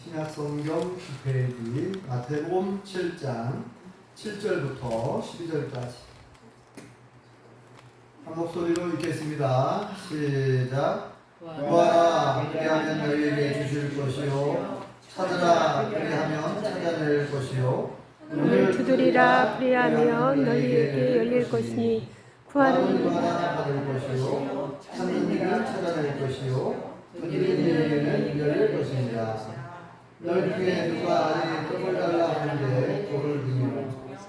신약성경 9페이지 마태복음 7장 7절부터 12절까지 한 목소리로 읽겠습니다. 시작. 구하라 그리하면 너희에게 주실 것이요 찾으라 그리하면 찾아낼 것이요 문을 두드리라 그리하면 너희에게 열릴 것이니 구하는 이마다 받을 것이요 찾는 이는 찾아낼 것이요 두드리는 이에게는 열릴 것입니다. 너희 중에 누가 아들이 떡을 달라 하는데 돌을 주며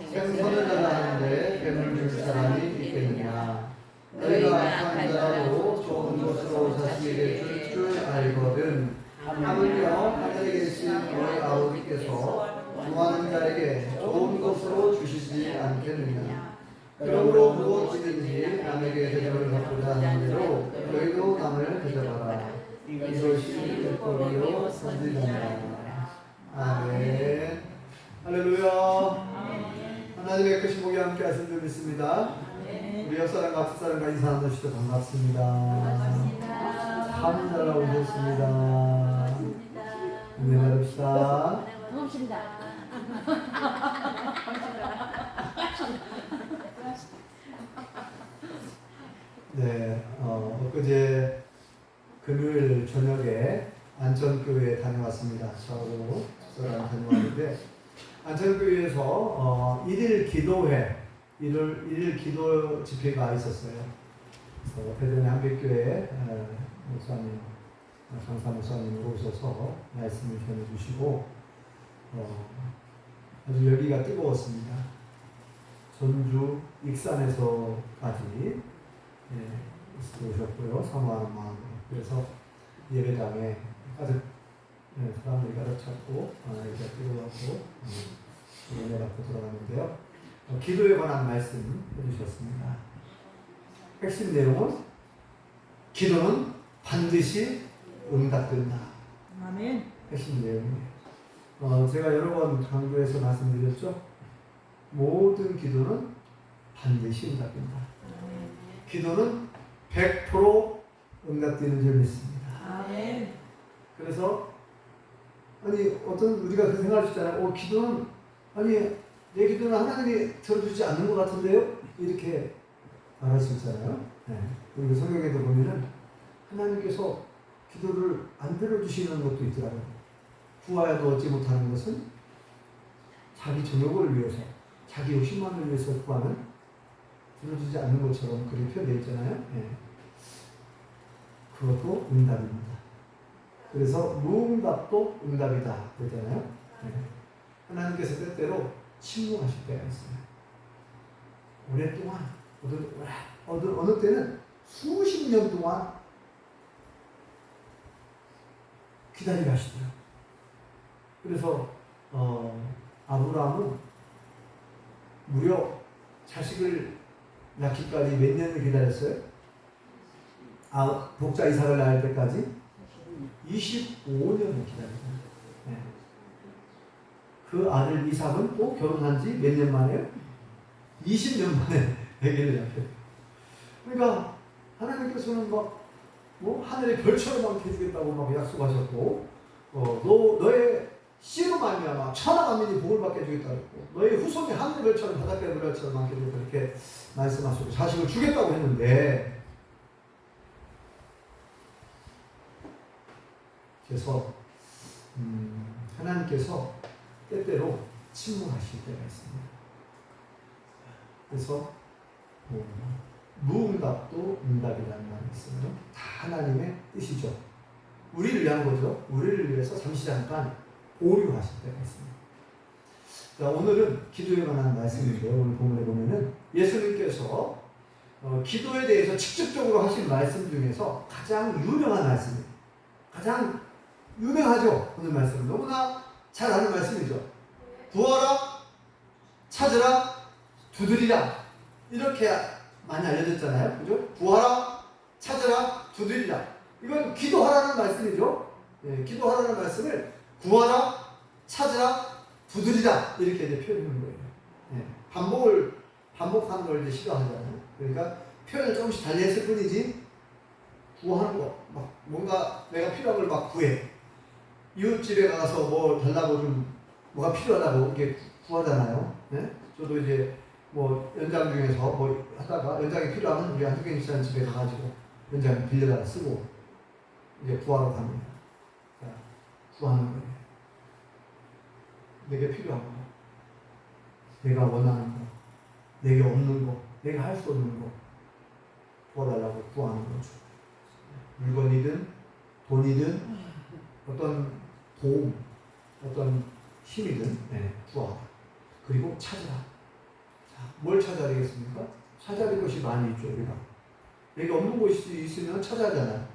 생선을 달라 하는데 뱀을 줄 사람이 있겠느냐. 너희가 악한 자라도 좋은 것으로 자식에게 줄 줄 알거든. 하물며 하늘에 계신 너희 아버지께서 구하는 자에게 좋은 것으로 주시지 않겠느냐. 그러므로 무엇이든지 남에게 대접을 받고자 하는 대로 너희도 남을 대접하라. 이것이 율법이요 선지자니라. 아멘. 할렐루야. 하나님의 크신 복이 함께 하신 줄 믿습니다. 우리 옆사람과 앞사람과 인사 나누시도 반갑습니다. 참 잘 나오셨습니다. 은혜 받읍시다. 네, 엊그제 금요일 저녁에 안천교회에 다녀왔습니다. 저하고 집사람 다녀왔는데 안천교회에서 1일 기도회, 1일 기도 집회가 있었어요. 그래서 대전의 한백교회 목사님, 강사 목사님으로 오셔서 말씀을 전해주시고 아주 열기가 뜨거웠습니다. 전주 익산에서까지 오셨고요. 사모하는 마음으로. 그래서 예배당에 가득 사람들이 가득 찼고 예배가 뜨거웠고 은혜 받고 들어갔는데요. 기도에 관한 말씀 해주셨습니다. 핵심 내용은 기도는 반드시 응답된다. 아멘. 핵심 내용이에요. 제가 여러 번 강조해서 말씀드렸죠. 모든 기도는 반드시 응답된다. 기도는 100% 응답되는 줄 믿습니다. 아멘. 그래서 아니 어떤 우리가 그 생각할 수 있잖아요. 기도는 아니 내 기도는 하나님이 들어주지 않는 것 같은데요? 이렇게 말할 수 있잖아요. 그리고 성경에도 보면은 하나님께서 기도를 안 들어주시는 것도 있더라고요. 구하여도 얻지 못하는 것은 자기 정욕을 위해서, 자기 욕심만을 위해서 구하는 들어주지 않는 것처럼 그렇게 표현되어 있잖아요. 그것도 응답입니다. 그래서 무응답도 응답이다 그러잖아요. 하나님께서 때때로 침묵하실 때가 있어요. 오랫동안 어느 때는 수십 년 동안 기다리게 하시더라고요. 그래서 아브라함은 무려 자식을 낳기까지 몇 년을 기다렸어요? 독자 이삭을 낳을 때까지 25년을 기다렸어요. 그 아들 이삭은 또 결혼한 지 몇 년 만에요? 20년 만에 아기를 낳게. 그러니까 하나님께서는 하늘의 별처럼 막 해주겠다고 막 약속하셨고, 너의 씨로 말미암아 천하 만민이 복을 받게 해주겠다고 했고, 너의 후손이 하늘의 별처럼 바닷가의 별처럼 많게 해주겠다 이렇게 말씀하시고 자식을 주겠다고 했는데, 그래서 하나님께서 때때로 침묵하실 때가 있습니다. 그래서 무응답도 응답이라는 말이 있어요. 다 하나님의 뜻이죠. 우리를 위한 거죠. 우리를 위해서 잠시 잠깐 보류하실 때가 있습니다. 자, 오늘은 기도에 관한 말씀인데요. 오늘 본문에 보면은 예수님께서 기도에 대해서 직접적으로 하신 말씀 중에서 가장 유명한 말씀이에요. 가장 유명하죠. 오늘 말씀은 너무나 잘 아는 말씀이죠. 구하라, 찾으라, 두드리라. 이렇게 많이 알려졌잖아요. 그죠? 구하라, 찾으라, 두드리라. 이건 기도하라는 말씀이죠. 기도하라는 말씀을 구하라, 찾으라, 두드리라. 이렇게 이제 표현하는 거예요. 반복하는 걸 이제 싫어하잖아요. 그러니까 표현을 조금씩 달리 했을 뿐이지, 구하는 거, 뭔가 내가 필요한 걸 막 구해. 이웃집에 가서 뭐 달라고 좀 뭐가 필요하다고 이렇게 구하잖아요. 네? 저도 이제 뭐 연장 중에서 뭐 하다가 연장이 필요하면 우리 한국인 집사님 집에 가가지고 연장 빌려다가 쓰고 이제 구하러 갑니다. 자, 구하는 거예요. 내게 필요한 거, 내가 원하는 거, 내게 없는 거, 내가 할 수 없는 거 도와달라고 구하는 거죠. 물건이든 돈이든 어떤 도움, 어떤 힘이든 구하라. 그리고 찾으라. 자, 뭘 찾아야 되겠습니까? 찾아야 될 것이 많이 있죠, 우리가. 내가 없는 곳이 있으면 찾아야 하잖아요.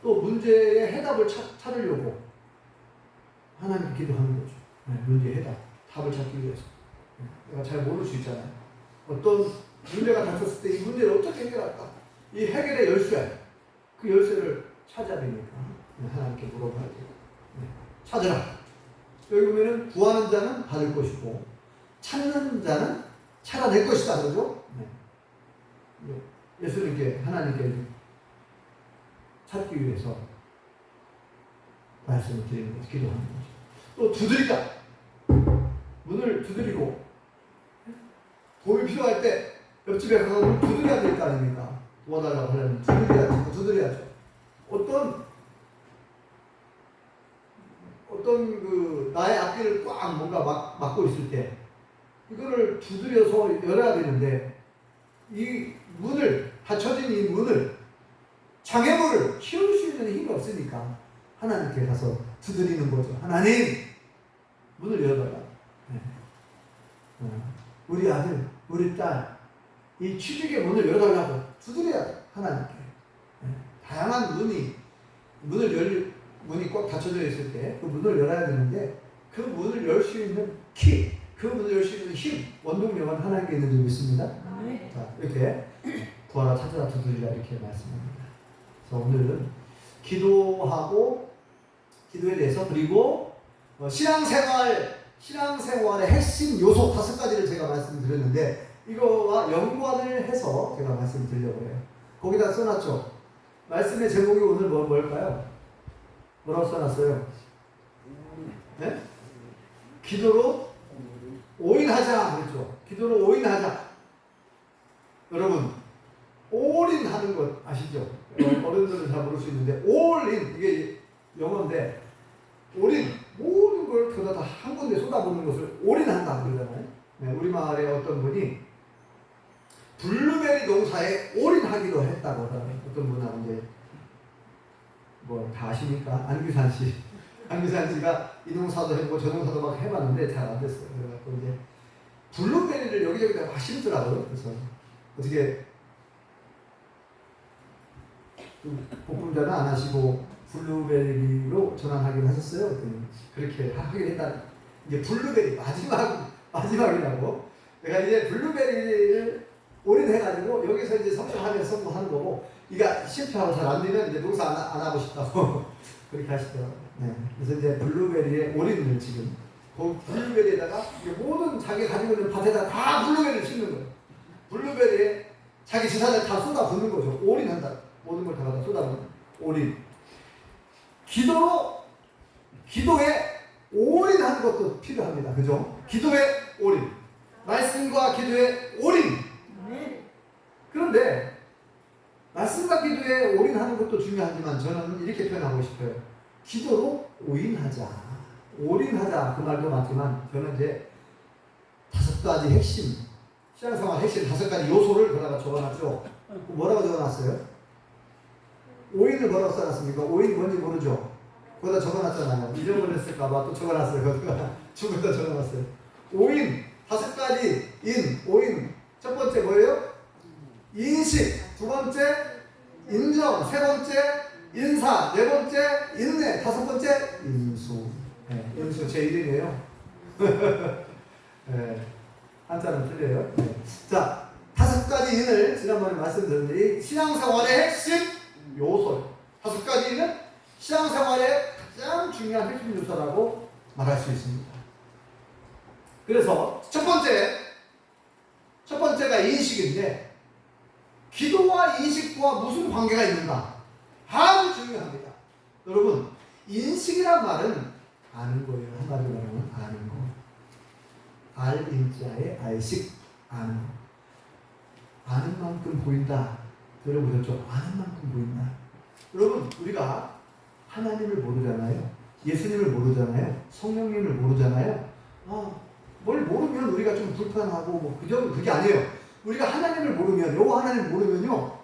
또 문제의 해답을 찾으려고 하나님께 기도하는 거죠. 문제의 해답, 답을 찾기 위해서. 내가 잘 모를 수 있잖아요. 어떤 문제가 닥쳤을 때 이 문제를 어떻게 해결할까? 이 해결의 열쇠, 그 열쇠를 찾아야 되니까 하나님께 물어봐야 돼요. 찾으라. 여기 보면은 구하는 자는 받을 것이고 찾는 자는 찾아낼 것이다. 그러죠? 예수님께 하나님께 찾기 위해서 말씀을 드리는 거죠. 기도하는 거죠. 또 두드리자. 문을 두드리고 도움이 필요할 때 옆집에 가서 두드려야 될 거 아닙니까? 도와달라고 하려면 두드려야죠. 어떤 그 나의 앞길을 꽉 뭔가 막고 있을 때 이거를 두드려서 열어야 되는데 이 문을 닫혀진 이 문을 장애물을 키울 수 있는 힘이 없으니까 하나님께 가서 두드리는 거죠. 하나님 문을 열어달라. 우리 아들, 우리 딸 이 취직의 문을 열어달라고 두드려야 돼. 하나님께. 다양한 문이 꽉 닫혀져 있을 때 그 문을 열어야 되는데 그 문을 열 수 있는 키, 그 문을 열 수 있는 힘, 원동력은 하나님께 있는 줄 믿습니다. 네. 자, 이렇게 구하라, 찾으라, 두드리라 이렇게 말씀합니다. 그래서 오늘은 기도하고 기도에 대해서 그리고 신앙생활의 핵심 요소 5가지를 제가 말씀드렸는데 이거와 연관을 해서 제가 말씀드리려고 해요. 거기다 써놨죠. 말씀의 제목이 오늘 뭘까요? 뭐라고 써놨어요? 네? 기도로 올인하자 그랬죠. 기도로 올인하자. 여러분 올인하는 것 아시죠? 어른들은 잘 모를 수 있는데 올인 이게 영어인데 올인 모든 걸 그러다 한 군데 쏟아붓는 것을 올인한다 그러잖아요. 네, 우리말에 어떤 분이 블루베리 농사에 올인하기로 했다고 하더라고요. 어떤 분하고 이제 뭐 다 아십니까? 안규산 씨가 이 농사도 해보고 저 농사도 막 해봤는데 잘 안 됐어요. 그래갖고 이제 블루베리를 여기저기다 막 심더라고요. 그래서 어떻게 복분자는 안 하시고 블루베리로 전환하기로 하셨어요? 그렇게 하긴 했다. 이제 블루베리 마지막이라고. 내가 이제 블루베리를 올인해가지고 여기서 이제 성공하면 성공하는 거고, 이가 실패하고 잘 안 되면 이제 농사 안 하고 싶다고 그렇게 하시더라고요. 네. 그래서 이제 블루베리에 올인을 지금 그 블루베리에다가 모든 자기 가지고 있는 밭에다 다 블루베리를 심는 거예요. 블루베리에 자기 재산을 다 쏟아붓는 거죠. 올인한다. 모든 걸 다 갖다 쏟아붓는 올인. 기도에 올인하는 것도 필요합니다. 그죠? 기도에 올인. 말씀과 기도에 올인. 그런데 말씀과 기도에 올인하는 것도 중요하지만 저는 이렇게 표현하고 싶어요. 기도로 올인하자. 올인하자 그 말도 맞지만 저는 이제 5가지 핵심, 신앙생활 핵심 5가지 요소를 거기다가 적어놨죠. 뭐라고 적어놨어요? 오인을 뭐라고 써놨습니까? 오인 뭔지 모르죠? 거기다 적어놨잖아요. 잊어버렸을까봐 또 적어놨어요. 거기다 죽었다 적어놨어요. 오인 5가지 오인 첫 번째 뭐예요? 인식, 2번째 인정, 3번째 인사, 4번째 인내, 5번째 인수. 네, 인수 제 이름이에요. 네, 한자는 틀려요. 네. 자, 5가지 인을 지난번에 말씀드렸는데 신앙생활의 핵심 요소 5가지는 신앙생활의 가장 중요한 핵심 요소라고 말할 수 있습니다. 그래서 첫 번째가 인식인데 기도와 인식과 무슨 관계가 있는가? 아주 중요합니다. 여러분 인식이란 말은 아는 거예요. 한마디로 말하면 아는 거. 알인자의 알식, 아는 거. 아는 만큼 보인다. 들어보셨죠? 아는 만큼 보인다. 여러분, 우리가 하나님을 모르잖아요. 예수님을 모르잖아요. 성령님을 모르잖아요. 뭘 모르면 우리가 좀 불편하고 뭐 그게 아니에요. 우리가 하나님을 모르면, 여호와 하나님을 모르면요,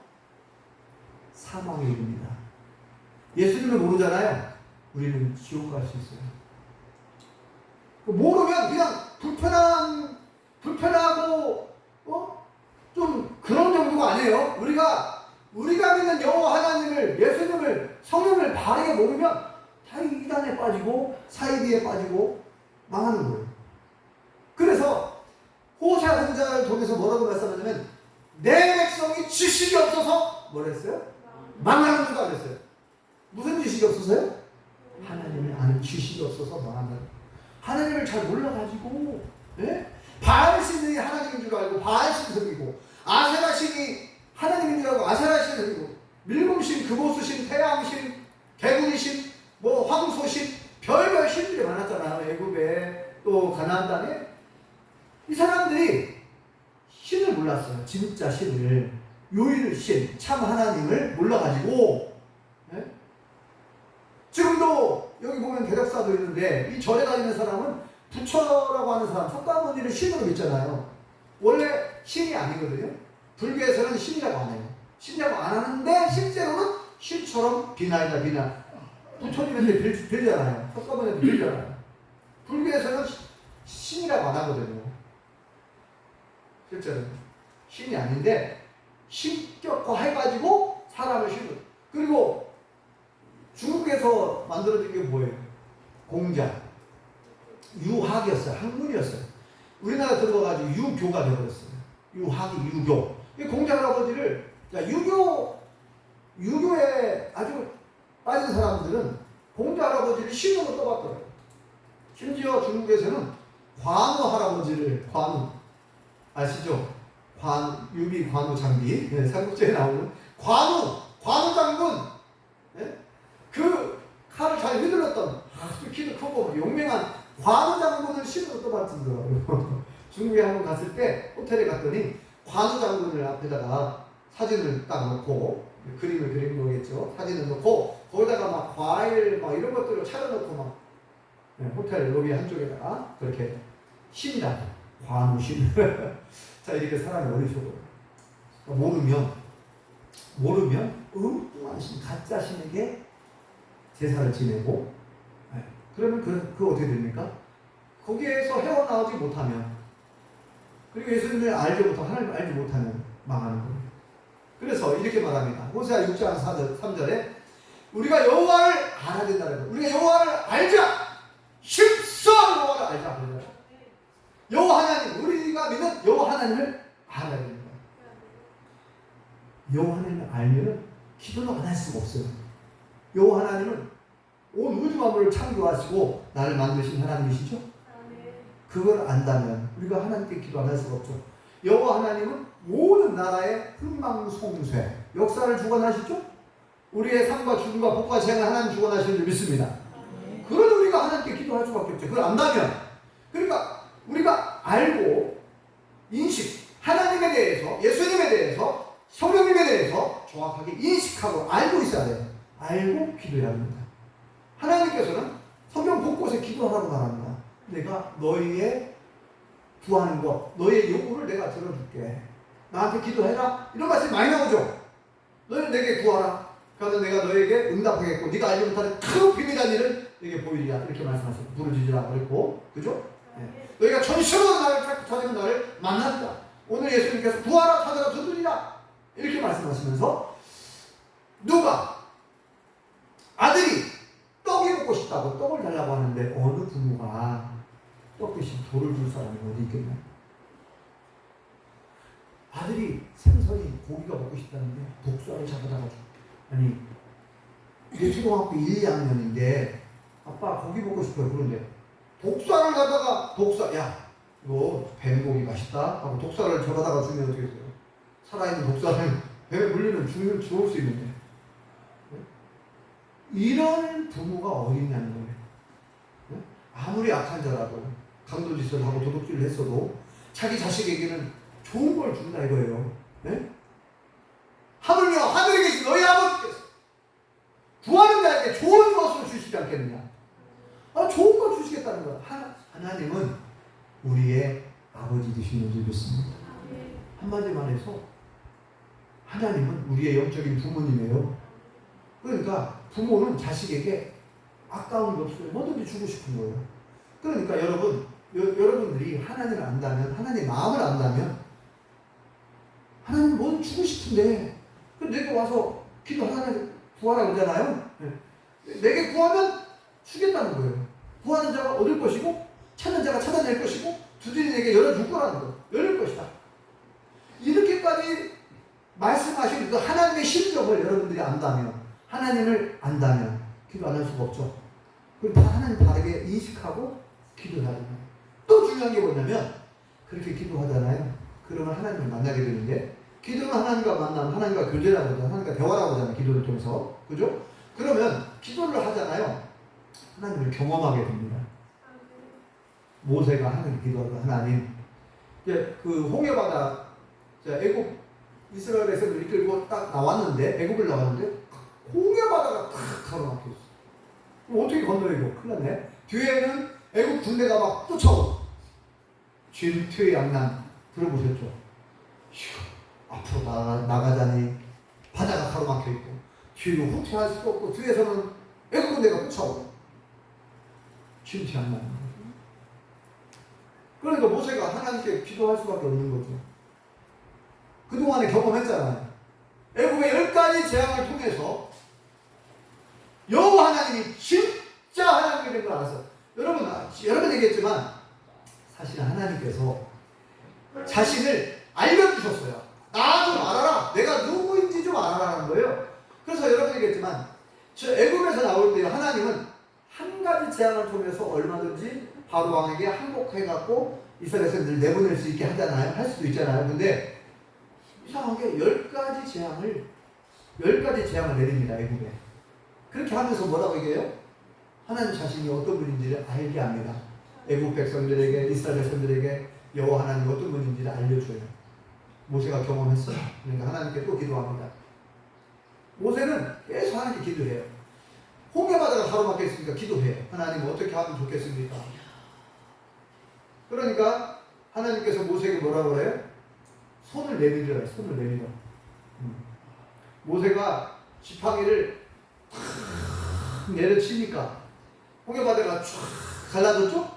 사망에 이릅니다. 예수님을 모르잖아요. 우리는 지옥 갈 수 있어요. 모르면 그냥 불편하고 좀 그런 정도가 아니에요. 우리가 믿는 여호와 하나님을, 예수님을, 성령을 바르게 모르면 다 이단에 빠지고 사이비에 빠지고 망하는 거예요. 그래서 호세아 선지자를 통해서 뭐라고 말씀하냐면 내 백성이 지식이 없어서 뭐라 했어요? 망하는 줄도 안 했어요. 무슨 지식이 없어서요? 하나님을 아는 지식이 없어서 망한다. 하나님을 잘 몰라가지고, 예? 바알신이 하나님인 줄 알고 바알신 섬기고, 아세라신이 하나님인 줄 알고 아세라신 섬기고, 밀곰신, 금오수신, 태양신, 개구리신, 뭐 황소신, 별별 신들이 많았잖아요. 애굽에 또 가나안 땅에. 이 사람들이 신을 몰랐어요. 진짜 신을, 유일신, 참 하나님을 몰라가지고, 예? 지금도 여기 보면 대적사도 있는데 이 절에 다니는 사람은 부처라고 하는 사람, 석가모니를 신으로 믿잖아요. 원래 신이 아니거든요. 불교에서는 신이라고 안 해요. 신이라고 안 하는데 실제로는 신처럼 비나이다 비나. 부처님한테 빌잖아요. 석가모니한테 빌잖아요. 불교에서는 신이라고 안 하거든요. 실제로는 신이 아닌데 신격화 해가지고 사람을 신으로. 그리고 중국에서 만들어진 게 뭐예요? 공자. 유학이었어요. 학문이었어요. 우리나라 들어가가지고 유교가 되어버렸어요. 유학이 유교. 이 공자 할아버지를, 유교에 아주 빠진 사람들은 공자 할아버지를 신으로 떠봤더라고요. 심지어 중국에서는 관우 할아버지를, 관우. 아시죠? 유비 관우 장비. 네, 삼국지에 나오는 관우 장군. 네? 그 칼을 잘 휘둘렀던 아주 키도 크고 용맹한 관우 장군을 신으로 떠받들더라고요. 중국에 한번 갔을 때 호텔에 갔더니 관우 장군을 앞에다가 사진을 딱 놓고, 그림을 그린 거겠죠. 사진을 놓고 거기다가 막 과일 막 이런 것들을 차려놓고 막, 네, 호텔 로비 한쪽에다가 그렇게 신이라고, 관우신. 자, 이렇게 사람이 어리석어요. 모르면 엉뚱한 신, 가짜 신에게 제사를 지내고, 네. 그러면 그 어떻게 됩니까? 거기에서 헤어나오지 못하면, 그리고 예수님을 알지 못하면, 하나님을 알지 못하면 망하는 거예요. 그래서 이렇게 말합니다. 호세아 6장 3절에 우리가 여호와를 알아야 된다는 거예요. 우리가 여호와를 알자. 실수 여호와를 알자. 여호와 하나님, 우리가 믿는 여호와 하나님을 알아야 됩니다. 여호와 하나님을 알면 기도는 안 할 수가 없어요. 여호와 하나님은 온 우주 만물을 창조하시고 나를 만드신 하나님이시죠? 그걸 안다면 우리가 하나님께 기도 안 할 수가 없죠. 여호와 하나님은 모든 나라의 흥망성쇠, 역사를 주관하시죠? 우리의 삶과 죽음과 복과 재앙을 하나님 주관하시는 줄 믿습니다. 그걸 우리가 하나님께 기도할 수밖에 없죠. 그걸 안다면, 그러니까 우리가 알고 인식, 하나님에 대해서, 예수님에 대해서, 성령님에 대해서 정확하게 인식하고 알고 있어야 돼요. 알고 기도해야 합니다. 하나님께서는 성경 곳곳에 기도하라고 말합니다. 내가 너희의 구하는 것, 너희의 요구를 내가 들어줄게. 나한테 기도해라. 이런 말씀이 많이 나오죠. 너희는 내게 구하라. 그러면 내가 너에게 응답하겠고, 네가 알지 못하는 큰 비밀한 일을 내게 보이리라. 이렇게 말씀하셨고, 부르짖으라 그랬고, 그죠? 네. 너희가 전심으로 나를 찾으면 나를 만난다. 오늘 예수님께서 구하라, 찾아라, 두드리라. 이렇게 말씀하시면서, 누가 아들이 떡이 먹고 싶다고 떡을 달라고 하는데 어느 부모가 떡 대신 돌을 줄 사람이 어디 있겠나요? 아들이 생선이 고기가 먹고 싶다는데 독사를 잡아다가 줘. 아니, 이게 초등학교 1, 2학년인데 아빠 고기 먹고 싶어요. 그런데 독사를 가다가 야 이거 뱀고기 맛있다 하고 독사를 잡아다가 주면 어떻게 돼요? 살아있는 독사를 뱀에 물리면 죽을 수 있는데, 네? 이런 부모가 어디 있냐는 거예요. 네? 아무리 악한 자라도 강도짓을 하고 도둑질을 했어도 자기 자식에게는 좋은 걸 준다 이거예요. 네? 하물며 하늘에 계신 너희 아버지께서 구하는 자에게 좋은 것을 주시지 않겠느냐. 좋은 걸 주시겠다는 거야. 하나님은 우리의 아버지 되시는 줄 믿습니다. 한마디 말해서 하나님은 우리의 영적인 부모님이에요. 그러니까 부모는 자식에게 아까운 게 없어요. 뭐든지 주고 싶은 거예요. 그러니까 여러분들이 하나님을 안다면, 하나님의 마음을 안다면 하나님 뭘 주고 싶은데 내게 와서 기도 하나님 구하라고 그러잖아요. 내게 구하면 주겠다는 거예요. 구하는 자가 얻을 것이고 찾는 자가 찾아낼 것이고 두드리는 에게 열어줄 거라는 거. 열릴 것이다. 이렇게까지 말씀하신 그 하나님의 심정을 여러분들이 안다면, 하나님을 안다면 기도 안 할 수가 없죠. 그리고 다 하나님 다르게 인식하고 기도하잖아요. 또 중요한 게 뭐냐면 그렇게 기도하잖아요. 그러면 하나님을 만나게 되는데, 기도는 하나님과 만나면 하나님과 교제라고 하잖아요. 하나님과 대화라고 하잖아요. 기도를 통해서. 그죠? 그러면 기도를 하잖아요. 하나님을 경험하게 됩니다. 모세가 하나님 기도하고 하나님, 이제 그 홍해바다, 애국 이스라엘 백성을 이끌고 딱 나왔는데, 애국을 나왔는데 홍해바다가 탁 가로막혔어. 그럼 어떻게 건너요 이거? 큰일 났네. 뒤에는 애국 군대가 막 쫓아오고, 질투의 양난 들어보셨죠? 휴, 앞으로 나가자니 바다가 가로막혀 있고, 뒤로 후퇴할 수도 없고, 뒤에서는 애국 군대가 쫓아오고, 질투의 양난. 그러니까 모세가 하나님께 기도할 수밖에 없는 거죠. 그동안에 경험했잖아요. 애국의 10가지 재앙을 통해서 여호와 하나님이 진짜 하나님이 된 걸 알았어요. 여러분, 여러 번 얘기했지만 사실은 하나님께서 자신을 알려주셨어요. 나 좀 알아라. 내가 누구인지 좀 알아라는 거예요. 그래서 여러 번 얘기했지만 저 애국에서 나올 때 하나님은 한 가지 재앙을 통해서 얼마든지 바로 왕에게 항복해갖고 이스라엘 백성들을 내보낼 수 있게 하잖아요. 할 수도 있잖아요. 근데 이상하게 10가지 재앙을 내립니다. 애국에. 그렇게 하면서 뭐라고 얘기해요? 하나님 자신이 어떤 분인지를 알게 합니다. 애국 백성들에게, 이스라엘 백성들에게 여호와 하나님이 어떤 분인지를 알려줘요. 모세가 경험했어요. 그러니까 하나님께 또 기도합니다. 모세는 계속 하나님께 기도해요. 홍해바다가 가로막혀 있으니까 기도해요. 하나님 어떻게 하면 좋겠습니까? 그러니까 하나님께서 모세에게 뭐라고 그래요? 손을 내밀으라. 손을 내밀어. 모세가 지팡이를 탁 내려치니까 홍해바다가 쫙 갈라졌죠?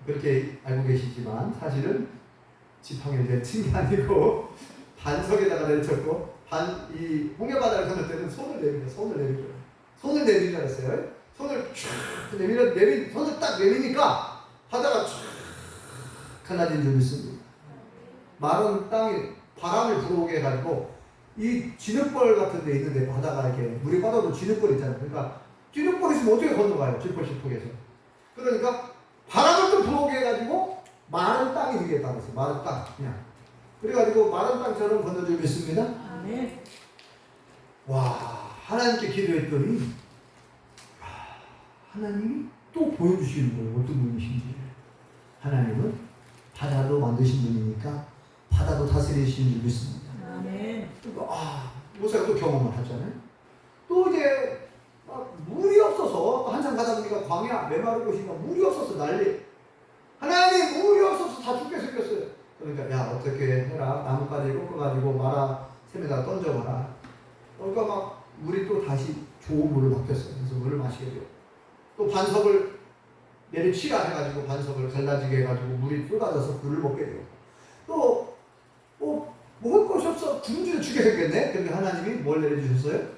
그렇게 알고 계시지만 사실은 지팡이를 내친 게 아니고 반석에다가 내쳤고, 이 홍해바다를 건널 때는 손을 내밀어. 손을 내밀자 했어요. 손을 쫙 손을 딱 내미니까 바다가 쫙 갈라진 줄 믿습니다. 마른 땅이 바람을 불어오게 해가지고, 이 진흙벌 같은 데 있는데 바다가 이렇게 물이 빠져도 진흙벌 있잖아요. 그러니까 진흙벌 있으면 어떻게 건너가요? 질퍽질퍽해서. 그러니까 바람을 또 불어오게 해가지고 마른 땅이 되겠다고 했어요. 마른 땅. 그냥. 그래가지고 마른 땅처럼 건너줄 믿습니다. 아멘. 와, 하나님께 기도했더니 하나님이 또 보여주시는 거예요. 어떤 분이신지. 하나님은 바다도 만드신 분이니까 바다도 다스리시는 줄 믿습니다. 아멘. 그러니까 모세가 또 경험을 하잖아요. 또 이제 물이 없어서 한참 가다 보니까 광야 메마른 곳이니까 물이 없어서 난리. 하나님 물이 없어서 다 죽게 생겼어요. 그러니까 야 어떻게 해라. 나뭇가지 꺾어가지고 마라 샘에다 던져봐라. 그러니까 막 물이 또 다시 좋은 물로 바뀌었어요. 그래서 물을 마시게 돼요. 또 반석을 내리치라 해가지고 반석을 갈라지게 해가지고 물이 쏟아져서 물을 먹게 돼요. 또 먹을 것이 없어 굶주려 죽게 생겼네. 그런데 하나님이 뭘 내려주셨어요?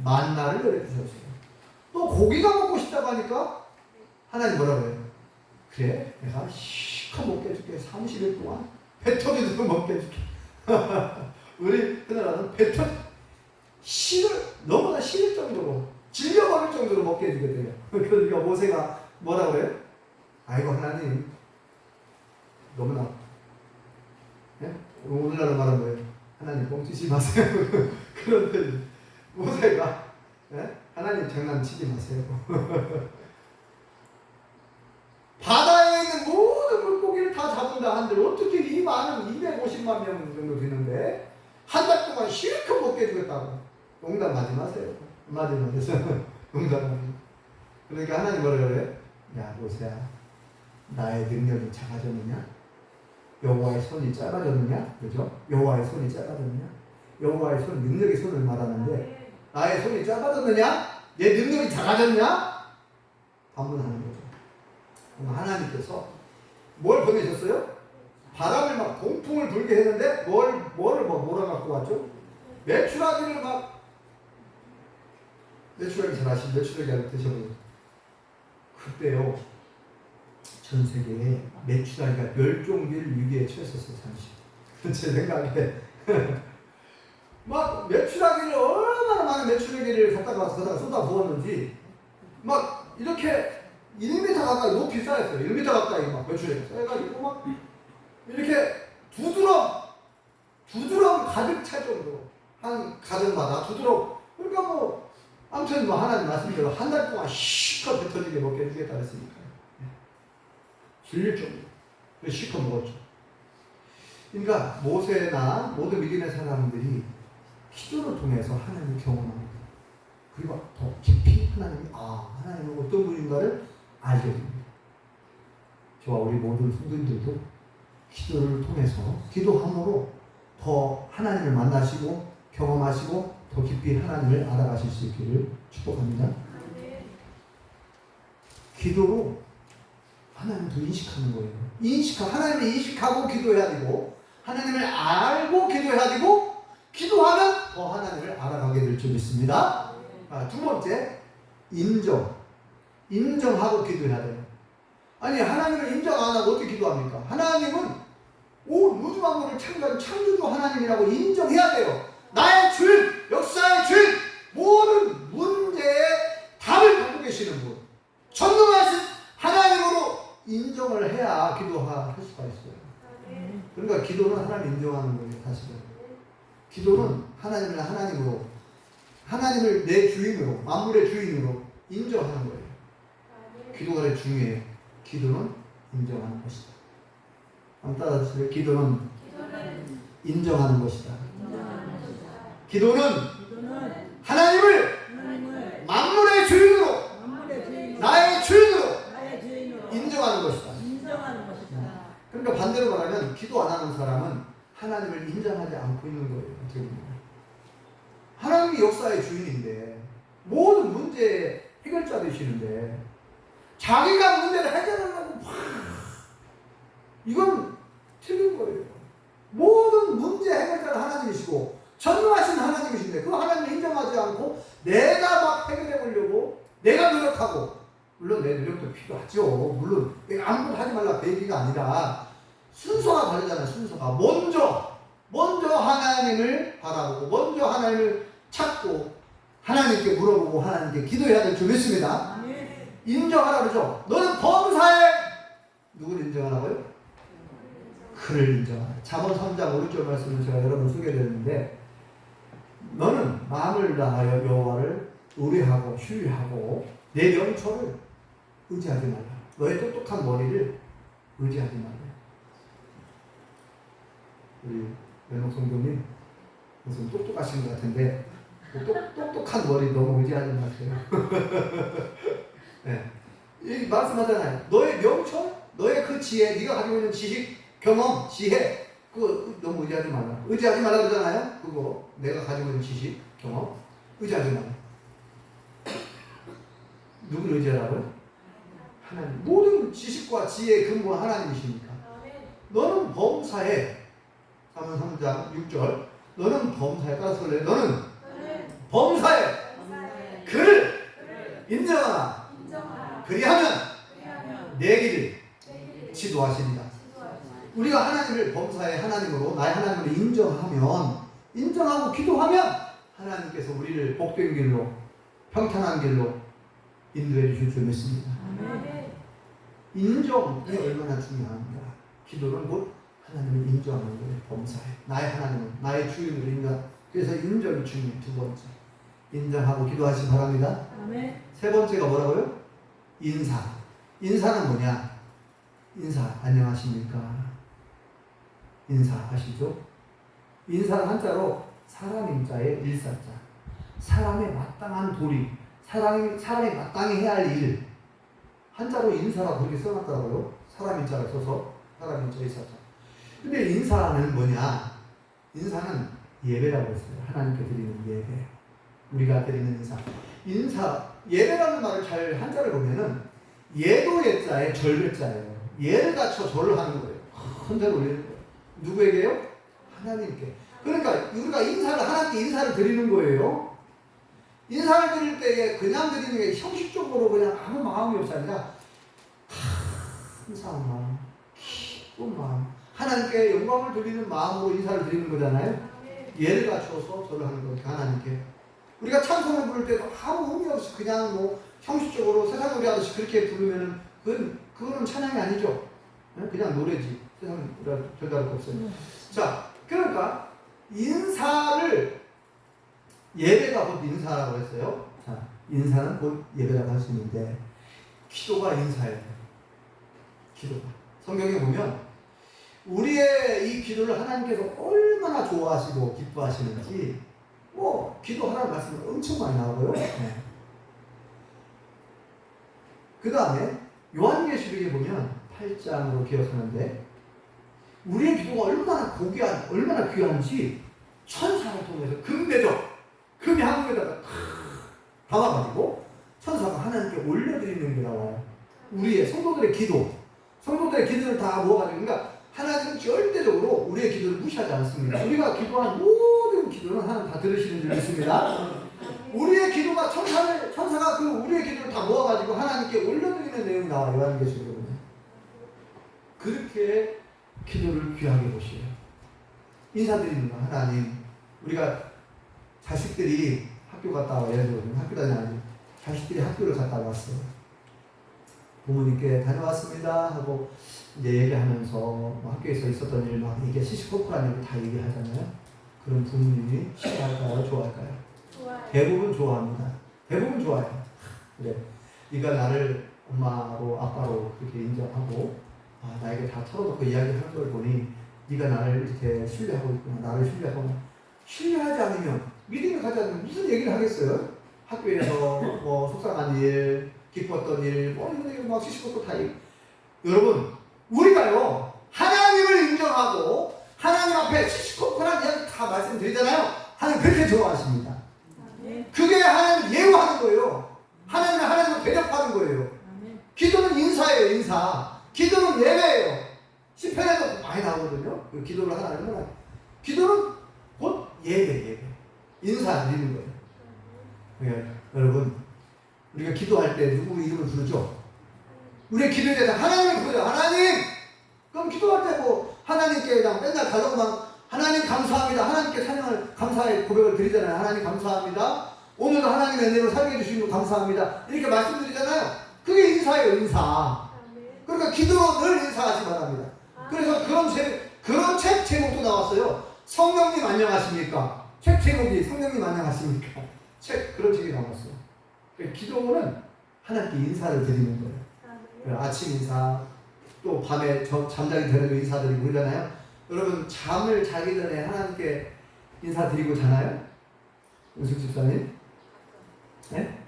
만나를 내려주셨어요. 또 고기가 먹고 싶다고 하니까 하나님 뭐라고 해요? 그래 내가 시커 먹게 해줄게. 30일 동안 배 터지도록 먹게 해줄게. 우리 그나라는 배 터지 너무나 싫을 정도로 질려버릴 정도로 먹게 해주게 돼요. 그러니까 모세가 뭐라고 해요? 아이고 하나님 너무나 오늘날로 말하는 거예요. 하나님 뻥치지 마세요. 그런 표현. 모세가 하나님 장난치지 마세요. 정도 되는데 한 달 동안 실컷 먹게 해주겠다고. 농담하지 마세요. 맞으면 돼서 농담하지. 그러니까 하나님 뭐라 그래요? 야 모세야, 나의 능력이 작아졌느냐? 여호와의 손이 짧아졌느냐? 그죠? 여호와의 손이 짧아졌느냐? 여호와의 손, 능력의 손을 말하는데 나의 손이 짧아졌느냐? 내 능력이 작아졌냐? 반문하는 거죠. 그럼 하나님께서 뭘 보내셨어요? 바람을 막 동풍을 불게 했는데 뭐를 몰아갖고 왔죠? 메추라기를 막, 메추라기 잘 아시죠? 메추라기 드셔보세요. 그때요 전 세계에 메추라기가 멸종될 위기에 처했었어요. 잠시 제 생각에 막 메추라기를 얼마나 많은 메추라기를 갖다가 쏟아 부었는지 막 이렇게 1m 가까이 높이 쌓였어요. 1m 가까이 막 메추라기 쌓여가지고 막 이렇게 두 드럼 가득 찰 정도로 한 가정마다 두 드럼. 그러니까 뭐 아무튼 뭐 하나님 말씀대로 한 달 동안 실컷 뱉어지게 먹게 해주겠다 그랬으니까 질릴 정도. 그래서 실컷 먹었죠. 그러니까 모세나 모든 믿음의 사람들이 기도를 통해서 하나님을 경험합니다. 그리고 더 깊이 하나님이 하나님은 어떤 분인가를 알게 됩니다. 저와 우리 모든 성도님들도 기도를 통해서 기도함으로 더 하나님을 만나시고 경험하시고 더 깊이 하나님을 알아가실 수 있기를 축복합니다. 기도로 하나님을 더 인식하는 거예요. 하나님을 인식하고 기도해야 되고 하나님을 알고 기도해야 되고 기도하면 더 하나님을 알아가게 될 줄 믿습니다. 두 번째, 인정하고 기도해야 돼요. 아니 하나님을 인정 안 하고 어떻게 기도합니까? 하나님은 온 우주 만물을 창조한 창조주 하나님이라고 인정해야 돼요. 나의 주인, 역사의 주인, 모든 문제에 답을 갖고 계시는 분, 전능하신 하나님으로 인정을 해야 기도할 수가 있어요. 그러니까 기도는 하나님 인정하는 거예요. 사실은 기도는 하나님을 하나님으로, 하나님을 내 주인으로, 만물의 주인으로 인정하는 거예요. 기도가 되게 중요해요. 기도는 인정하는 것이다. 한번 따라하세요. 기도는 인정하는 것이다. 기도는 하나님을 만물의 주인으로, 나의 주인으로 인정하는 것이다. 그러니까 반대로 말하면 기도 안 하는 사람은 하나님을 인정하지 않고 있는 거예요. 하나님이 역사의 주인인데 모든 문제의 해결자 되시는데 자기가 문제를 해결하려고 이건 틀린 거예요. 모든 문제 해결자는 하나님이시고 전능하신 하나님이신데 그 하나님을 인정하지 않고 내가 막 해결해 보려고 내가 노력하고, 물론 내 노력도 필요하죠. 물론 내가 아무것도 하지 말라 그 얘기가 아니라 순서가 다르잖아요. 순서가 먼저 하나님을 바라보고 먼저 하나님을 찾고 하나님께 물어보고 하나님께 기도해야 될 줄 믿습니다. 인정하라 그러죠. 너는 범사에 누구를 인정하라고요? 그를 인정하라. 잠언 3장 오른쪽 말씀을 제가 여러 번 소개드렸는데 너는 마음을 다하여 여호와를 의뢰하고 신뢰하고 내 명철을 의지하지 말라. 너의 똑똑한 머리를 의지하지 말라. 우리 연옥 성도님 무슨 똑똑하신 것 같은데 똑똑한 머리 너무 의지하지 마세요. 네. 이 말씀하잖아요. 너의 명철, 너의 그 지혜, 네가 가지고 있는 지식, 경험, 지혜, 그거 너무 의지하지 말라. 의지하지 말라 그러잖아요. 그거 내가 가지고 있는 지식, 경험, 의지하지 말라. 누구를 의지하라고요? 하나님. 모든 지식과 지혜의 근본 하나님이시니까. 너는 범사에, 잠언 3장 6절, 너는 범사에 따라서 그래. 너는 범사에 그를 인정하라. 그리하면 내 길을 지도하시리라. 우리가 하나님을 범사의 하나님으로, 나의 하나님으로 인정하고 기도하면 하나님께서 우리를 복된 길로, 평탄한 길로 인도해 주실 줄 믿습니다. 인정이 얼마나 중요합니다. 기도는 곧 하나님을 인정하는 거예요. 범사에 나의 하나님을 나의 주인으로 인정. 그래서 인정이 중요해요. 두 번째, 인정하고 기도하시기 바랍니다. 세 번째가 뭐라고요? 인사는 뭐냐? 인사, 안녕하십니까? 인사 아시죠? 인사는 한자로 사람 인자의 일사자. 사람의 마땅한 도리, 사람이 마땅히 해야 할 일. 한자로 인사라고 그렇게 써놨더라고요. 사람 인자를 써서 사람 인자 일사자. 근데 인사는 뭐냐? 인사는 예배라고 했어요. 하나님께 드리는 예배. 우리가 드리는 인사. 예배라는 말을 잘 한자를 보면은 예도 예자에 절배자예요. 예를 갖춰 절을 하는 거예요. 큰 절을 올리는 거예요. 누구에게요? 하나님께. 그러니까 우리가 하나님께 인사를 드리는 거예요. 인사를 드릴 때에 그냥 드리는 게 형식적으로 그냥 아무 마음이 없이 아니라 감사한 마음, 기쁜 마음, 하나님께 영광을 드리는 마음으로 인사를 드리는 거잖아요. 예를 갖춰서 절을 하는 거예요. 하나님께. 우리가 찬송을 부를 때도 아무 의미 없이 그냥 뭐 형식적으로 세상 노래 하듯이 그렇게 부르면은 그거는 찬양이 아니죠. 그냥 노래지. 세상 우리가 별다를 거 없어요. 자, 그러니까 인사를 예배가 곧 인사라고 했어요. 자, 인사는 곧 예배라고 할 수 있는데 기도가 인사예요. 기도가. 성경에 보면 우리의 이 기도를 하나님께서 얼마나 좋아하시고 기뻐하시는지 뭐 기도하라는 말씀이 엄청 많이 나오고요. 네. 그 다음에 요한계시록에 보면 8장으로 기억하는데 우리의 기도가 얼마나 귀한지 천사를 통해서 금이 한국에다가 담아가지고 천사가 하나님께 올려드리는 게 나와요. 우리의 성도들의 기도를 다 모아가지고, 그러니까 하나님은 절대적으로 우리의 기도를 무시하지 않습니다. 우리가 기도한 모든 기도는 하나님 다 들으시는 줄 믿습니다. 우리의 기도가 천사가 우리의 기도를 다 모아가지고 하나님께 올려드리는 내용이 나와요. 요한계시록에 보면. 그렇게 기도를 귀하게 보시요. 인사드리는 거 하나님. 우리가 자식들이 학교 갔다 와, 예를 들면 학교 다니는 자식들이 학교를 갔다 왔어요. 부모님께 다녀왔습니다 하고 이제 얘기하면서 뭐 학교에서 있었던 일 막 이게 시시콜콜한 일 다 얘기하잖아요. 그런 부모님이 싫어할까요? 좋아할까요? 좋아요. 대부분 좋아합니다. 대부분 좋아해요. 그래, 네가 나를 엄마로 아빠로 그렇게 인정하고 나에게 다 털어놓고 이야기하는 걸 보니 네가 나를 이렇게 신뢰하고 있구나. 나를 신뢰하지 않으면 믿음을 가지 않으면 무슨 얘기를 하겠어요? 학교에서 뭐 속상한 일, 기뻤던 일, 뭐 이런 막 시시콜콜 다 얘기. 여러분, 우리가요 하나님을 인정하고 하나님 앞에 시시콜콜한 이야기 다 말씀드리잖아요. 하나님 그렇게 좋아하십니다. 그게 하나님 예우하는 거예요. 하나님을 대접하는 거예요. 기도는 인사예요, 인사. 기도는 예배예요. 시편에도 많이 나오거든요. 그 기도를 하나님은 기도는 곧 예배. 인사 드리는 거예요. 그러니까 여러분, 우리가 기도할 때 누구 이름을 부르죠? 우리의 기도에 대해서 하나님을 부르죠. 하나님! 그럼 기도할 때 뭐 하나님께 그냥 맨날 가져고만 하나님 감사합니다. 하나님께 찬양을 감사의 고백을 드리잖아요. 하나님 감사합니다. 오늘도 하나님의 은혜로 살게 해주신 거 감사합니다. 이렇게 말씀드리잖아요. 그게 인사예요, 인사. 그러니까 기도로 늘 인사하시 바랍니다. 그래서 그런 책 제목도 나왔어요. 성령님 안녕하십니까? 책 제목이 성령님 안녕하십니까? 그런 책이 나왔어요. 기도는 하나님께 인사를 드리는 거예요. 아침 인사, 또 밤에 잠자기 전에도 인사드리고 그러잖아요. 여러분, 잠을 자기 전에 하나님께 인사드리고 자나요? 은숙 집사님? 네?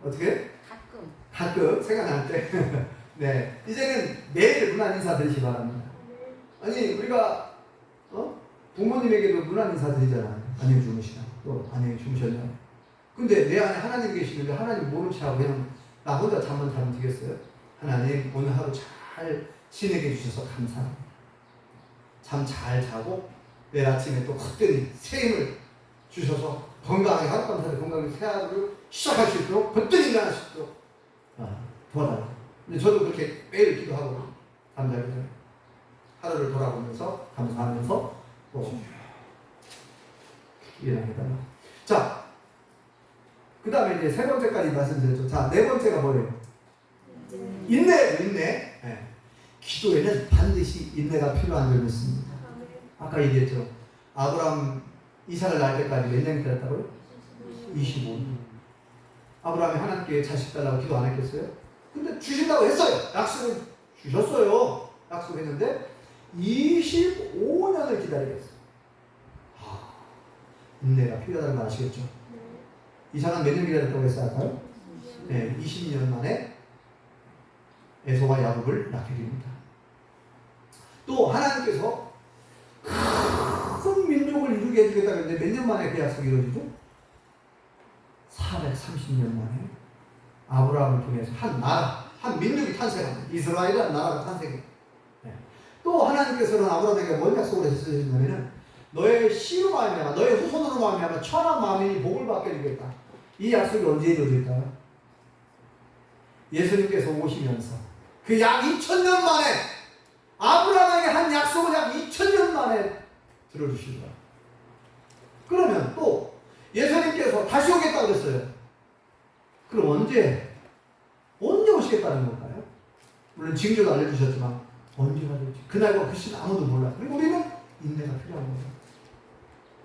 어떻게? 가끔 생각날 때. 네, 이제는 매일 문안 인사 드리시 바랍니다. 아니, 우리가 부모님에게도 문안 인사 드리잖아요. 안녕히 주무시나, 또 안녕히 주무셨나요? 근데 내 안에 하나님 계시는데 하나님 모른 체하고 그냥 나 혼자 잠만 자면 되겠어요? 하나님 오늘 하루 잘 지내게 해주셔서 감사합니다. 잠 잘 자고 내일 아침에 또 헛되이 새 힘을 주셔서 건강하게 하룻밤 사이 건강하게 새 하루를 시작할 수 있도록 거뜬히 일어날 수 있도록 도와달라. 근데 저도 그렇게 매일 기도하고 잠자기 전에 하루를 돌아보면서 감사하면서 또 일어나겠다. 자, 그 다음에 이제 세 번째까지 말씀드렸죠. 자, 네 번째가 뭐예요? 인내예요, 인내. 네. 기도에는 반드시 인내가 필요한 걸 믿습니다. 아까 얘기했죠. 아브라함 이삭을 낳을 때까지 몇 년 기다렸다고요? 25년. 아브라함이 하나님께 자식 달라고 기도 안 했겠어요? 근데 주신다고 했어요. 약속을 주셨어요. 약속했는데 25년을 기다리겠어요. 인내가 필요하다는 거 아시겠죠? 이삭은 몇 년 기다렸다고 했어요? 아까요? 네, 20년 만에 에서와 야곱을 낳게 됩니다. 또 하나님께서 큰 민족을 이루게 해주겠다고 했는데 몇 년 만에 그 약속이 이루어지죠? 430년 만에 아브라함을 통해서 한 나라, 한 민족이 탄생합니다. 이스라엘이라는 나라가 탄생해요. 네. 또 하나님께서는 아브라함에게 뭔 약속을 하셨냐면은 너의 씨로 말미암아 너의 후손으로 말미암아 천한 만민이 복을 받게 되겠다. 이 약속이 언제 이루어질까요? 예수님께서 오시면서 그 약 2000년 만에 아브라함에게 한 약속을 약 2000년 만에 들어주시더라. 그러면 또 예수님께서 다시 오겠다고 그랬어요. 그럼 언제 오시겠다는 걸까요? 물론 징조도 알려주셨지만 언제가 될지 그날과 그 시는 아무도 몰라요. 그리고 우리는 인내가 필요한 거예요.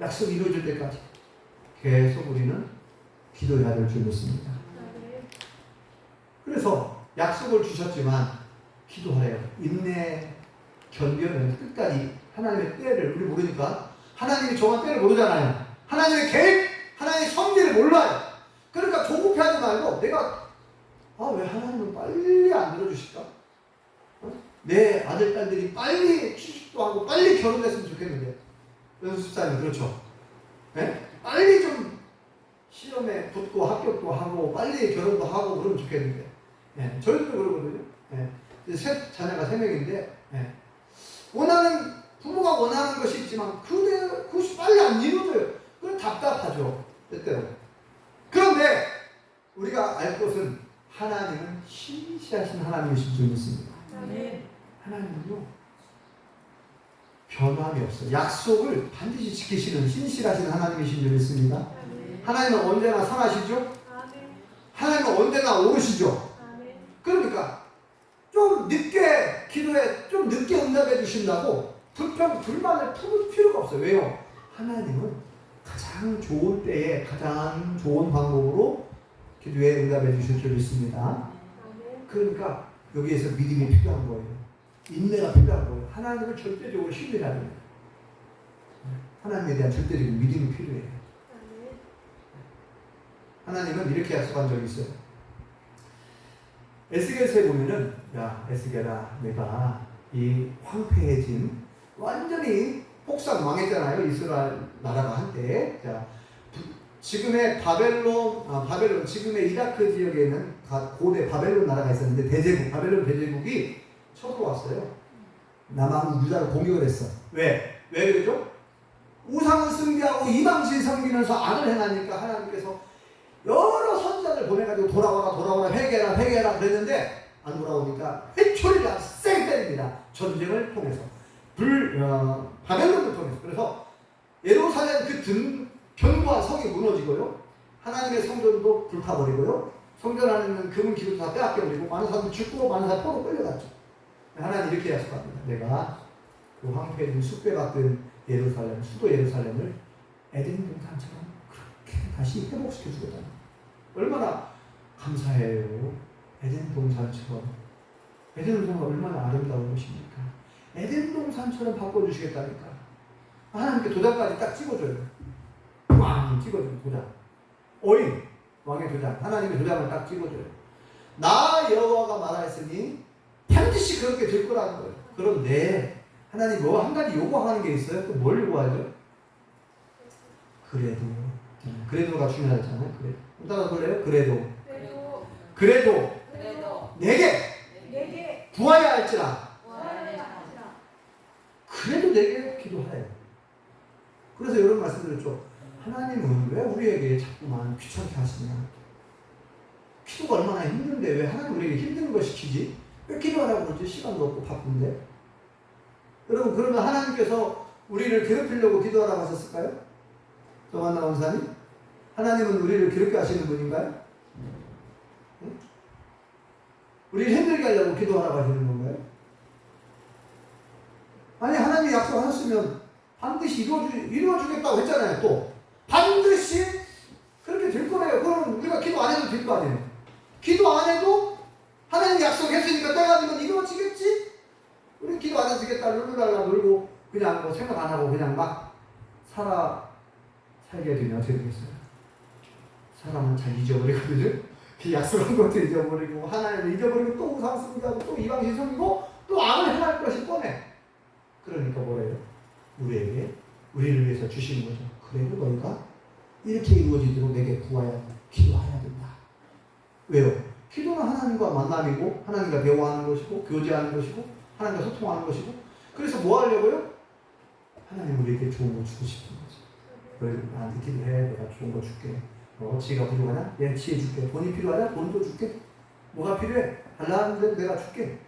약속이 이루어질 때까지 계속 우리는 기도해야 될 줄 믿습니다. 그래서 약속을 주셨지만 기도하래요. 인내 견뎌내는 끝까지 하나님의 때를 우리 모르니까 하나님이 정한 때를 모르잖아요. 하나님의 계획, 하나님의 섭리를 몰라요. 그러니까 조급해하지 말고 내가 왜 하나님은 빨리 안 들어주실까? 내 아들, 딸들이 빨리 취직도 하고 빨리 결혼했으면 좋겠는데 연습사님 그렇죠? 네? 빨리 좀 시험에 붙고 합격도 하고 빨리 결혼도 하고 그러면 좋겠는데 네, 저희도 그러거든요. 네. 자녀가 3명인데 네. 부모가 원하는 것이 있지만 그것이 빨리 안 이루어져요. 그건 답답하죠. 때때로. 그런데 우리가 알 것은 하나님은 신실하신 하나님이신 줄 믿습니다. 하나님은요 변함이 없어요. 약속을 반드시 지키시는 신실하신 하나님이신 줄 믿습니다. 하나님은 언제나 선하시죠? 하나님은 언제나 옳으시죠? 그러니까 좀 늦게 기도해 좀 늦게 응답해 주신다고 불만을 품을 필요가 없어요. 왜요? 하나님은 가장 좋은 때에 가장 좋은 방법으로 기도에 응답해 주실 줄 믿습니다. 그러니까 여기에서 믿음이 필요한 거예요. 인내가 필요한 거예요. 하나님을 절대적으로 신뢰하는 거예요. 하나님에 대한 절대적인 믿음이 필요해요. 하나님은 이렇게 약속한 적이 있어요. 에스겔서에 보면은 야 에스겔아 내가 이 황폐해진 완전히 폭삭 망했잖아요. 이스라엘 나라가 한때. 자 지금의 바벨론 지금의 이라크 지역에는 고대 바벨론 나라가 있었는데 바벨론 대제국이 쳐들어왔어요. 남한 유다를 공격을 했어. 왜 그러죠? 우상을 숭배하고 이방신 섬기면서 악을 행하니까 하나님께서 여러 선지자들 보내가지고 돌아와라 회개해라 그랬는데 안 돌아오니까 회초리가 쌩 때립니다. 전쟁을 통해서 바벨론을 통해서. 그래서 예루살렘 그 견고한 성이 무너지고요. 하나님의 성전도 불타버리고요. 성전 안에 있는 금은 기도 다 빼앗겨버리고 많은 사람들 죽고 많은 사람들 포로 끌려갔죠. 하나님 이렇게 약속합니다. 내가 그 황폐해진 숭배받던 예루살렘, 수도 예루살렘을 에덴 동산처럼 그렇게 다시 회복시켜 주겠다. 얼마나 감사해요. 에덴 동산처럼. 에덴 동산 얼마나 아름다운 곳입니까? 에덴 동산처럼 바꿔주시겠다니까. 하나님께 도장까지 딱 찍어줘요. 왕 찍어줘요. 도장. 오인 왕의 도장. 하나님의 도장을 딱 찍어줘요. 나 여호와가 말하였으니 반드시 그렇게 될 거라는 거예요. 그런데 하나님 뭐 한 가지 요구하는 게 있어요. 또 뭘 요구하죠? 그래도가 중요하잖아요. 그래도. 따라 볼래요? 그래도 내게 구하야 할지라. 그래도 내게 기도하래요. 그래서 이런 말씀드렸죠. 하나님은 왜 우리에게 자꾸만 귀찮게 하시냐? 기도가 얼마나 힘든데 왜 하나님 우리에게 힘든 걸 시키지? 왜 기도하라고 그러지? 시간도 없고 바쁜데. 여러분 그러면 하나님께서 우리를 괴롭히려고 기도하라고 하셨을까요? 정한나 원사님? 하나님은 우리를 괴롭게 하시는 분인가요? 응? 우리를 힘들게 하려고 기도하라고 하시는 건가요? 아니 하나님이 약속하셨으면 반드시 이루어주겠다고 했잖아요. 또 반드시 그렇게 될 거래요. 그러면 우리가 기도 안 해도 될 거 아니에요. 기도 안 해도 하나님이 약속했으니까 때가 되면 이루어지겠지? 우리 기도 안 해주겠다 룰루랄라 놀고 그냥 뭐 생각 안 하고 그냥 막 살게 되면 어떻게 되겠어요? 사람은 잘 잊어버리거든요. 그 약속한 것도 잊어버리고 하나님을 잊어버리고 또 우상숭배하고 또 이방신 섬기고 또 악을 행할 것이 뻔해. 그러니까 뭐래요? 우리에게 우리를 위해서 주시는 거죠. 그래도 너희가 이렇게 이루어지도록 내게 구하야 기도해야 된다. 왜요? 기도는 하나님과 만남이고 하나님과 대화하는 것이고 교제하는 것이고 하나님과 소통하는 것이고 그래서 뭐 하려고요? 하나님 우리에게 좋은 거 주고 싶은 거죠. 그래서 나한테 기도해. 내가 좋은 거 줄게. 지혜가 부족하냐? 내가 지혜 줄게. 돈이 필요하냐? 돈도 줄게. 뭐가 필요해? 달라는데 내가 줄게.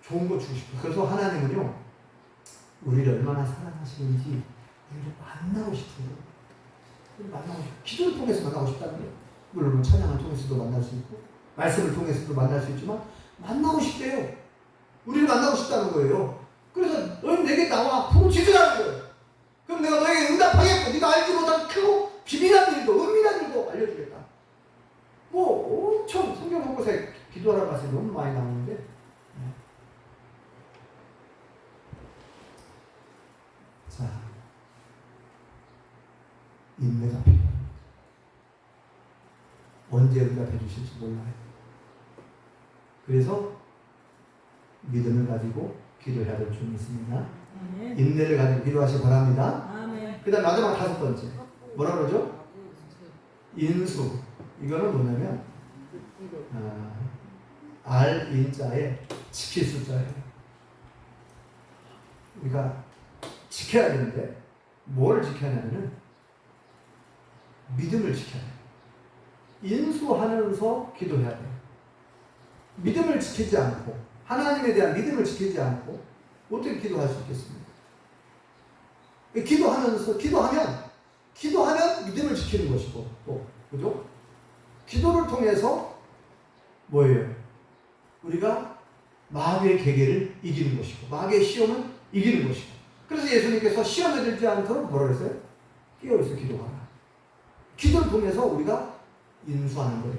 좋은 거 주고 싶어. 그래서 하나님은요 우리를 얼마나 사랑하시는지 우리를 만나고 싶은 거예요. 우리를 만나고 싶어. 기도를 통해서 만나고 싶다는 거예요. 물론 찬양을 통해서도 만날 수 있고 말씀을 통해서도 만날 수 있지만 만나고 싶대요. 우리를 만나고 싶다는 거예요. 그래서 너희 내게 나와 부르짖으라는 거예요. 그럼 내가 너에게 응답하겠고 네가 알지 못한 크고 비밀한 일도 은밀한 일도 알려주겠다. 뭐 엄청 성경 공부사에 기도하라고 말씀이 너무 많이 나오는데 자 인내가 필요합니다. 언제 응답해 주실지 몰라요. 그래서 믿음을 가지고 기도해야 될 점이 있습니다. 아멘. 인내를 가지고 기도하시기 바랍니다. 아멘. 그 다음 마지막 5번째 뭐라 그러죠? 인수. 이거는 뭐냐면 인자에 지킬 숫자예요. 우리가 지켜야 되는데 뭘 지켜야 하냐면 믿음을 지켜야 돼요. 인수하면서 기도해야 돼요. 믿음을 지키지 않고 하나님에 대한 믿음을 지키지 않고 어떻게 기도할 수 있겠습니까? 기도하면 믿음을 지키는 것이고 또 그죠? 기도를 통해서 뭐예요? 우리가 마귀의 계계를 이기는 것이고 마귀의 시험을 이기는 것이고 그래서 예수님께서 시험에 들지 않도록 뭐라 그랬어요? 깨어있어 기도하라. 기도를 통해서 우리가 인수하는 거예요.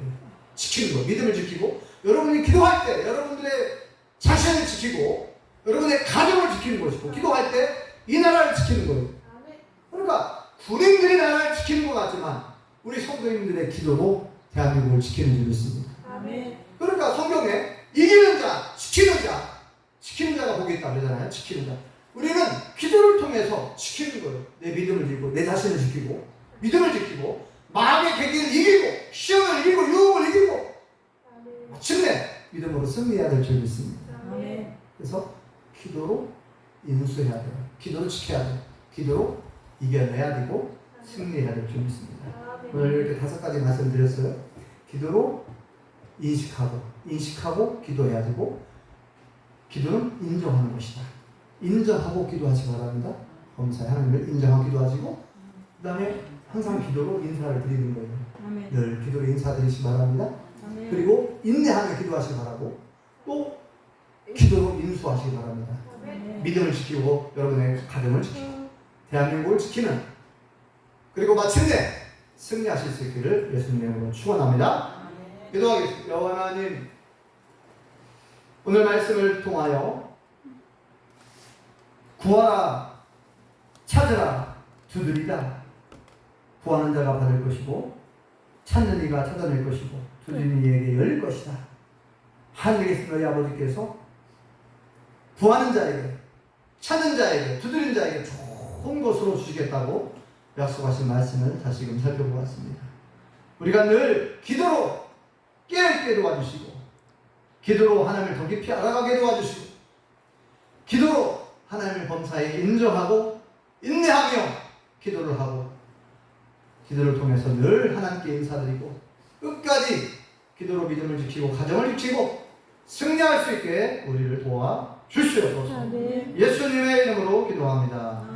지키는 거예요. 믿음을 지키고 여러분이 기도할 때 여러분들의 자신을 지키고 여러분의 가정을 지키는 것이고 기도할 때 이 나라를 지키는 거예요. 그러니까 군인들이 나라를 지키는 것 같지만 우리 성도님들의 기도로 대한민국을 지키는 줄 믿습니다. 아멘. 그러니까 성경에 이기는 자, 지키는 자가 복이 있다 그러잖아요. 지키는 자. 우리는 기도를 통해서 지키는 거예요. 내 믿음을 지키고 내 자신을 지키고 믿음을 지키고 마음의 계기를 이기고 시험을 이기고 유혹을 이기고 마침내 믿음으로 승리해야 될 줄 믿습니다. 아멘. 그래서 기도로 인수해야 돼요. 기도로 지켜야 돼요. 기도로 이겨내야 되고 승리해야 될 줄 믿습니다. 오늘 이렇게 5가지 말씀드렸어요. 기도로 인식하고 기도해야 되고 기도는 인정하는 것이다. 인정하고 기도하시기 바랍니다. 범사에 하나님을 인정하고 기도하시고 그 다음에 항상 기도로 인사를 드리는 거예요. 아멘. 늘 기도로 인사드리시기 바랍니다. 아멘. 그리고 인내하며 기도하시기 바라고 또 기도로 인수하시기 바랍니다. 아멘. 믿음을 지키고 여러분의 가정을 지키고 대한민국을 지키는 그리고 마침내 승리하실 수 있기를 예수님의 이름으로 축원합니다. 기도하겠습니다. 여호와 하나님 오늘 말씀을 통하여 구하라 찾으라 두드리라 구하는 자가 받을 것이고 찾는 이가 찾아낼 것이고 두드리는 이에게 열릴 것이다. 하늘에 너희 아버지께서 구하는 자에게 찾는 자에게 두드리는 자에게 좋은 것으로 주시겠다고 약속하신 말씀을 다시금 살펴보았습니다. 우리가 늘 기도로 깨어있게 도와주시고 기도로 하나님을 더 깊이 알아가게 도와주시고 기도로 하나님의 범사에 인정하고 인내하며 기도를 하고 기도를 통해서 늘 하나님께 인사드리고 끝까지 기도로 믿음을 지키고 가정을 지키고 승리할 수 있게 우리를 도와 주시옵소서. 아멘. 예수님의 이름으로 기도합니다.